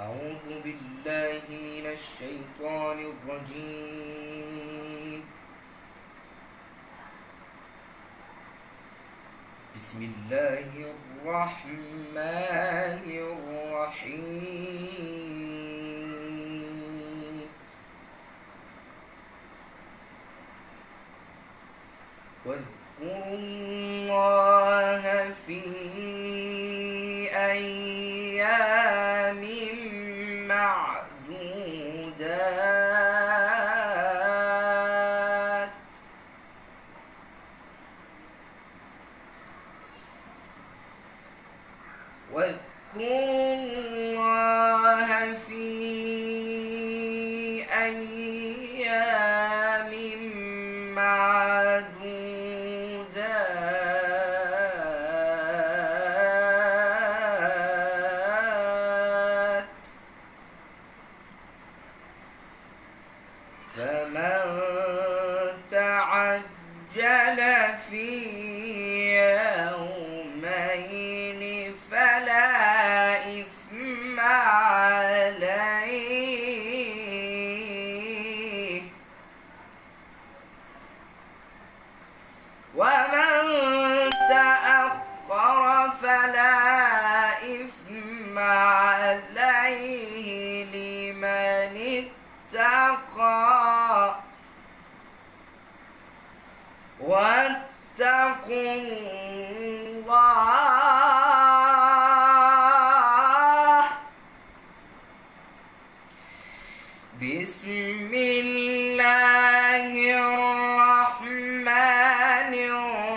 أعوذ بالله من الشيطان الرجيم. بسم الله الرحمن الرحيم. واذكروا الله في أيام معدودات. واذكروا الله في أيام معدودات. فمن تعجل في يومين فلا إثم عليه، ومن تأخر فلا إثم عليه لمن اتقى. واتقوا الله. بسم الله الرحمن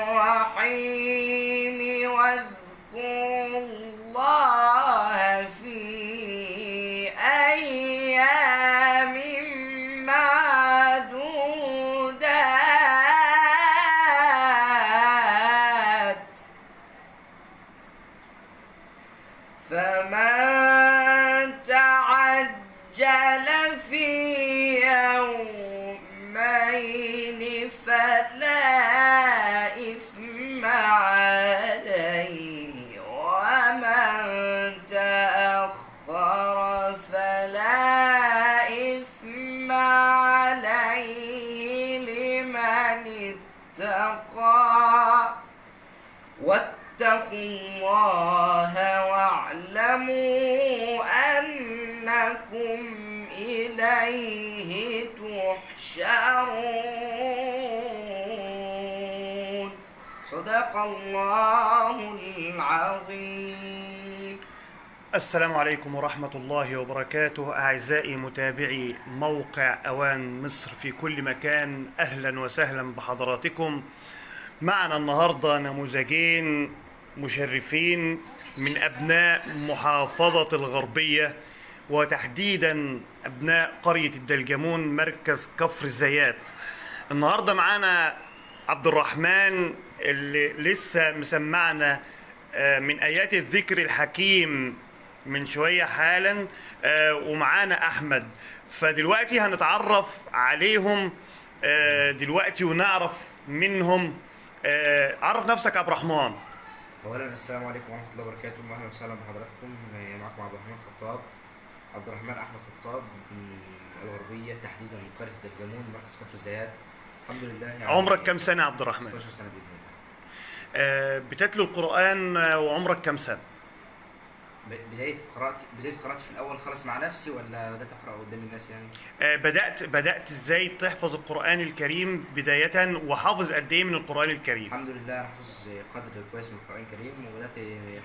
الرحيم. واذكروا الله في أيام معدودات. فمن تعجل في يومين فلا إثم عليه، ومن تأخر فلا إثم عليه لمن اتقى. واتقوا الله واعلموا أنكم إليه تحشرون. صدق الله العظيم. السلام عليكم ورحمة الله وبركاته. أعزائي متابعي موقع أوان مصر في كل مكان، أهلا وسهلا بحضراتكم. معنا النهاردة نموذجين مشرفين من أبناء محافظة الغربية، وتحديدا أبناء قرية الدلجمون مركز كفر الزيات. النهاردة معنا عبد الرحمن اللي لسه مسمعنا من آيات الذكر الحكيم من شوية حالا، ومعانا أحمد. فدلوقتي هنتعرف عليهم دلوقتي ونعرف منهم. عرف نفسك يا عبد الرحمن. أولا السلام عليكم ورحمة الله وبركاته، أهلا وسهلا بحضراتكم. معكم عبد الرحمن خطاب، عبد الرحمن أحمد خطاب من الغربية، تحديدا من قرية الدلجمون مركز كفر الزيات. الحمد لله. يعني عمرك كم سنة يا عبد الرحمن؟ 16 سنة بإذن الله. بتتلو القرآن وعمرك كم سنة؟ بداية قراءتي في الأول خالص مع نفسي، ولا بدأت أقرأ قدام الناس يعني؟ بدأت ازاي تحفظ القرآن الكريم بداية، وحافظ قد ايه من القرآن الكريم؟ الحمد لله أنا حافظ قدر كويس من القرآن الكريم، وبدأت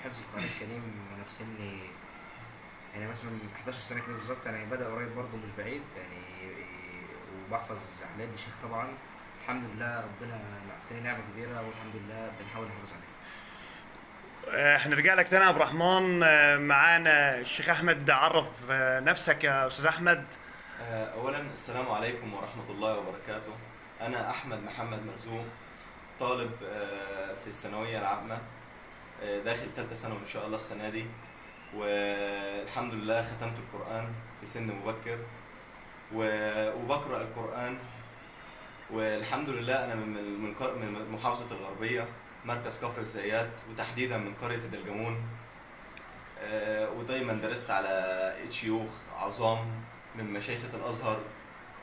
حفظ القرآن الكريم وأنا في سن يعني مثلا 11 سنة كده بالظبط. يعني بدأ قريب برضه مش بعيد يعني، وبحفظ أحلام الشيخ طبعا. الحمد لله ربنا أعطاني نعمة كبيرة، والحمد لله بنحاول نحافظ عليها. هنرجع لك تاني يا عبد الرحمن. معانا الشيخ احمد. عرف نفسك يا استاذ احمد. اولا السلام عليكم ورحمه الله وبركاته. انا احمد محمد مرزوق، طالب في الثانويه العامه، داخل ثالثه ثانوي ان شاء الله السنه دي، والحمد لله ختمت القران في سن مبكر، وبقرا القران، والحمد لله انا من محافظه الغربيه، مركز كفر الزيات، وتحديدا من قريه الدلجمون. ودايما درست على شيوخ عظام من مشايخ الازهر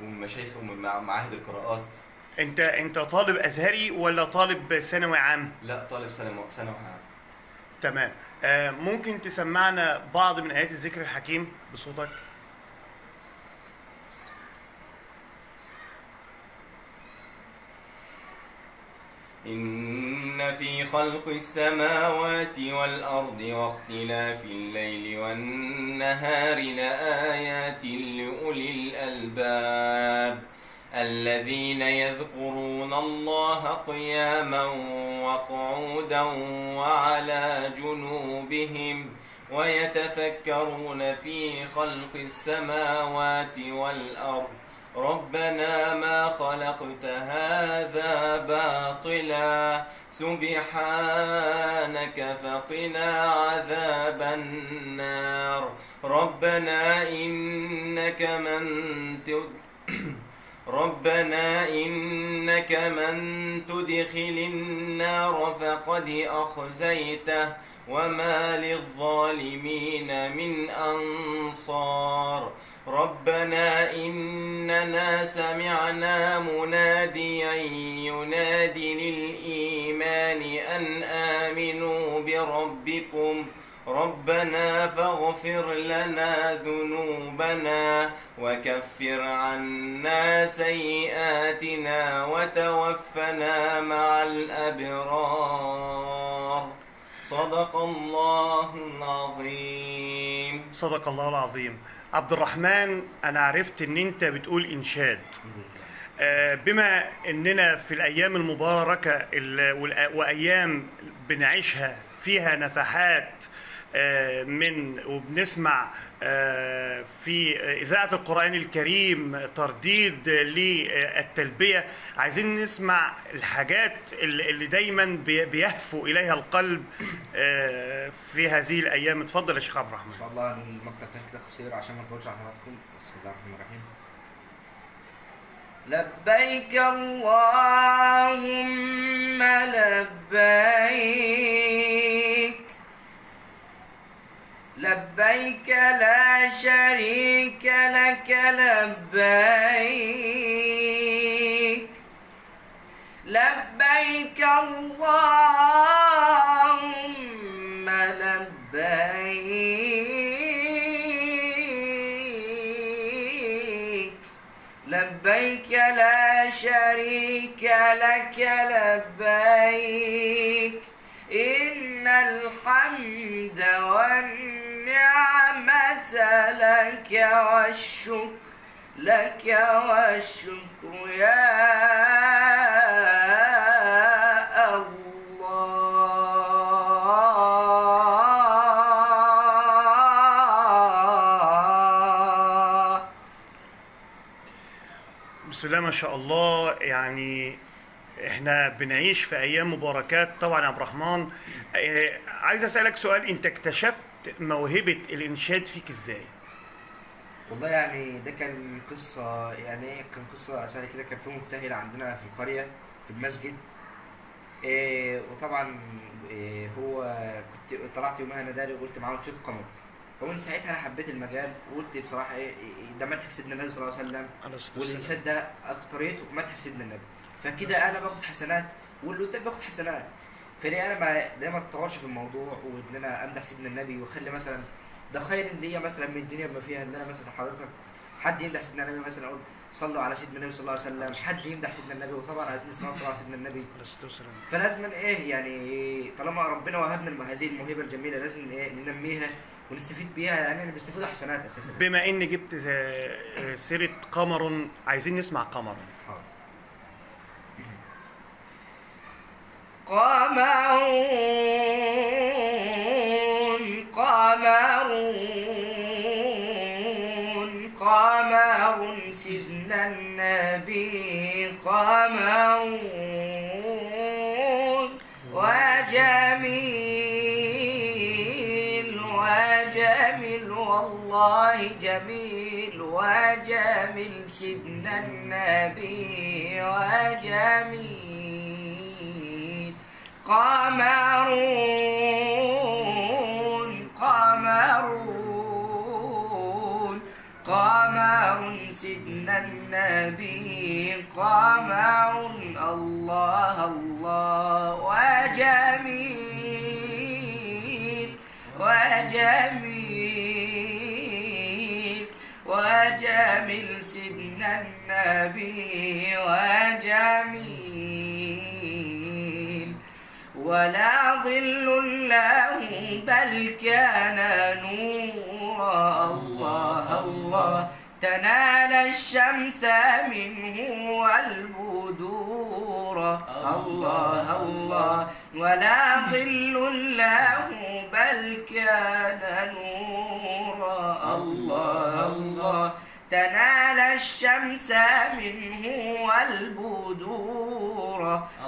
ومن مشايخ ومن معاهد القراءات. انت طالب ازهري ولا طالب ثانوي عام؟ لا، طالب ثانوي عام. تمام. ممكن تسمعنا بعض من ايات الذكر الحكيم بصوتك؟ إن في خلق السماوات والأرض واختلاف الليل والنهار لآيات لأولي الألباب الذين يذكرون الله قياما وقعودا وعلى جنوبهم ويتفكرون في خلق السماوات والأرض ربنا ما خلقت هذا باطلا سبحانك فقنا عذاب النار ربنا إنك من تدخل النار فقد أخزيته وما للظالمين من أنصار ربنا إننا سمعنا مناديا ينادي للإيمان أن آمنوا بربكم ربنا فاغفر لنا ذنوبنا وكفر عنا سيئاتنا وتوفنا مع الأبرار صدق الله العظيم. صدق الله العظيم. عبد الرحمن، أنا عرفت إن أنت بتقول إنشاد. بما إننا في الأيام المباركة وأيام بنعيشها فيها نفحات وبنسمع في إذاعة القرآن الكريم ترديد للتلبية، عايزين نسمع الحاجات اللي دايما بيهفو إليها القلب في هذه الأيام. اتفضل يا شيخ عبد الرحمن. ان شاء الله المقطع بتاعي كده قصير عشان ما نطولش على حضراتكم. بسم الله الرحمن الرحيم. لبيك اللهم لبيك لبيك لا شريك لك لبيك لبيك اللهم لبيك لبيك لا شريك لك لبيك إن الحمد والنعمة لك والشكر يا الله. بسم الله ما شاء الله. يعني احنا بنعيش في ايام مباركات طبعا يا عبد الرحمن. عايز اسالك سؤال، انت اكتشفت موهبه الانشاد فيك ازاي؟ والله يعني ده كان قصة، يعني كان قصة سهلة كده. كان في مبتهل عندنا في القرية في المسجد، وطبعا هو كنت طلعت يومها نادالي وقلت معاه نشيد قمر. ومن ساعتها انا حبيت المجال وقلت بصراحة ده مدح في سيدنا النبي صلى الله عليه وسلم، والانشاد ده اكتريته مدح في سيدنا النبي، فكده انا باخد حسنات واللي قدام باخد حسنات. فليه انا ما اتطورش في الموضوع وان انا امدح سيدنا النبي واخلي مثلا ده خير ليا مثلا من الدنيا بما فيها، ان انا مثلا حضرتك حد يمدح سيدنا النبي، مثلا اقول صلوا على سيدنا النبي صلى الله عليه وسلم، حد يمدح سيدنا النبي، وطبعا عايزين نسمع صلاه على سيدنا النبي. فلازم يعني طالما ربنا وهبنا هذه الموهبه الجميله لازم ننميها ونستفيد بيها، يعني انا بستفيد حسنات اساسا. بما ان جبت سيره قمر، عايزين نسمع قمر. حاضر. قمر سيدنا النبي قمر وجميل والله جميل وجميل سيدنا النبي وجميل قمر قمرون قمر سيدنا النبي قمر الله الله وجميل وجميل وجميل سيدنا النبي وجميل ولا ظل له بل كان نورا الله الله تنال الشمس منه والبدور الله الله ولا ظل له بل كان نورا الله الله تنال الشمس منه والبدور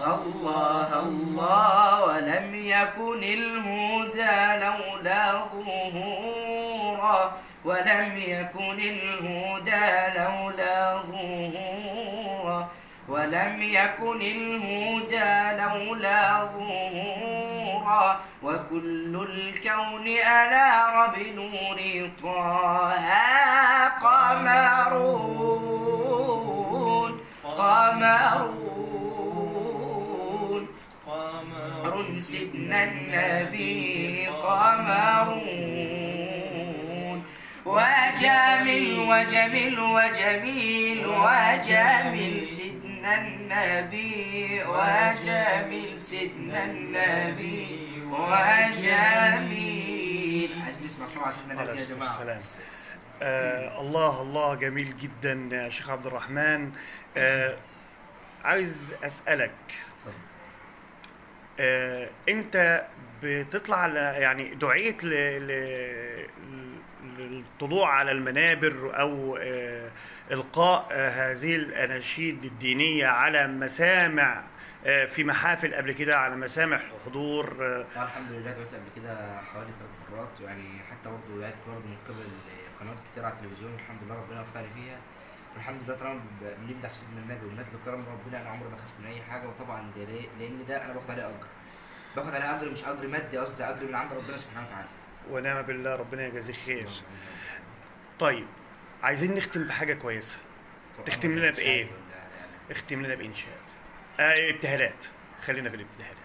الله الله ولم يكن الهدى لولا ظهورا ولم يكن الهدى لولا ظهورا ولم يكن الهدى لولا ظهورا وكل الكون أنار بنور طه قمرون قمرون قمر سيدنا النبي قمرون وجميل وجميل وجميل وجميل سيدنا النبي وجميل سيدنا النبي وجميل. عايز نسمع صلاة على سيدنا النبي يا جماعة. الله الله جميل جدا يا شيخ عبد الرحمن. عايز أسألك أنت بتطلع يعني دعيت للطلوع على المنابر أو إلقاء هذه الأناشيد الدينية على مسامع في محافل قبل كده، على مسامع حضور؟ الحمد لله دعيت قبل كده حوالي 3 مرات، يعني حتى برضه دعيت برضه من قبل قنوات كتير على التلفزيون، الحمد لله ربنا وفقني فيها. والحمد لله طالما بنمدح في سيدنا النبي ونتلو كرم ربنا انا عمري ما بخاف من اي حاجه. وطبعا ده لان ده انا باخد عليه اجر، باخد عليه اجر مش اجر مادي، قصدي اجر من عند ربنا سبحانه وتعالى. ونعم بالله، ربنا يجازيك خير. طيب عايزين نختم بحاجه كويسه، تختم لنا بايه؟ اختم لنا بانشاءات ابتهالات، خلينا في الابتهالات.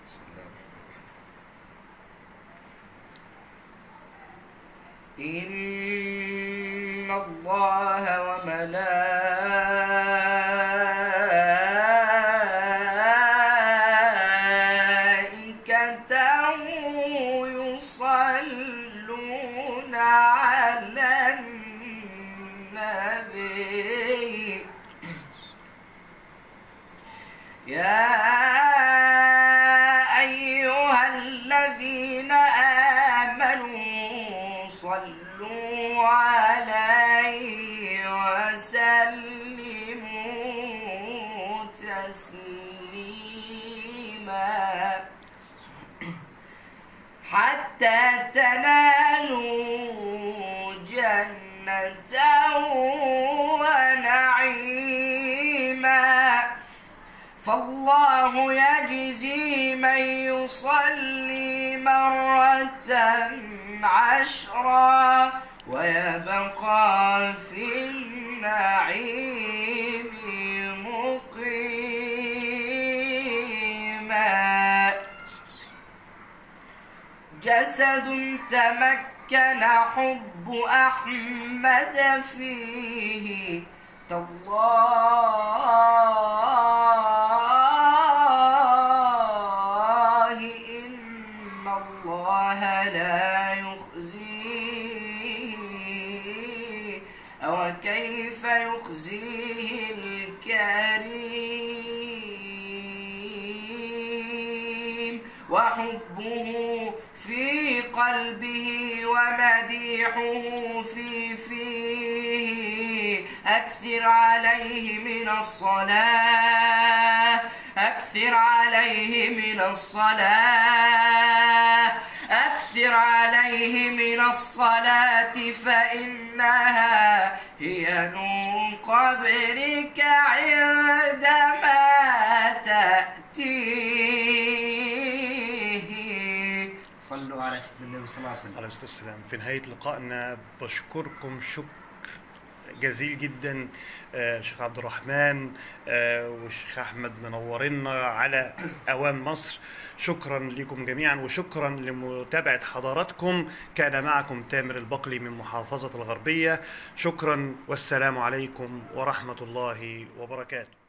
بسم الله إن الله وملائكته يصلون على النبي يا أيها الذين آمنوا صلوا عليه وسلموا تسليما حتى تنالوا جنة ونعيما. فالله يجزي من يصلي مرة 10 ويبقى في النعيم مقيما. جسد تمكن حب أحمد فيه تالله إن الله لا يخزيه أو كيف يخزيه الكريم وحبه في قلبه ومديحه في فيه. أكثر عليه من الصلاة، أكثر عليه من الصلاة، أكثر عليه من الصلاة فإنها هي نور قبرك عندما تأتي. صلوا على سيدنا النبي صلى الله عليه وسلم. عليه الصلاة والسلام. في نهاية لقائنا بشكركم شكر جزيل جدا شيخ عبد الرحمن والشيخ أحمد منورنا على أوان مصر. شكرا لكم جميعا وشكرا لمتابعة حضراتكم. كان معكم تامر البقلي من محافظة الغربية. شكرا والسلام عليكم ورحمة الله وبركاته.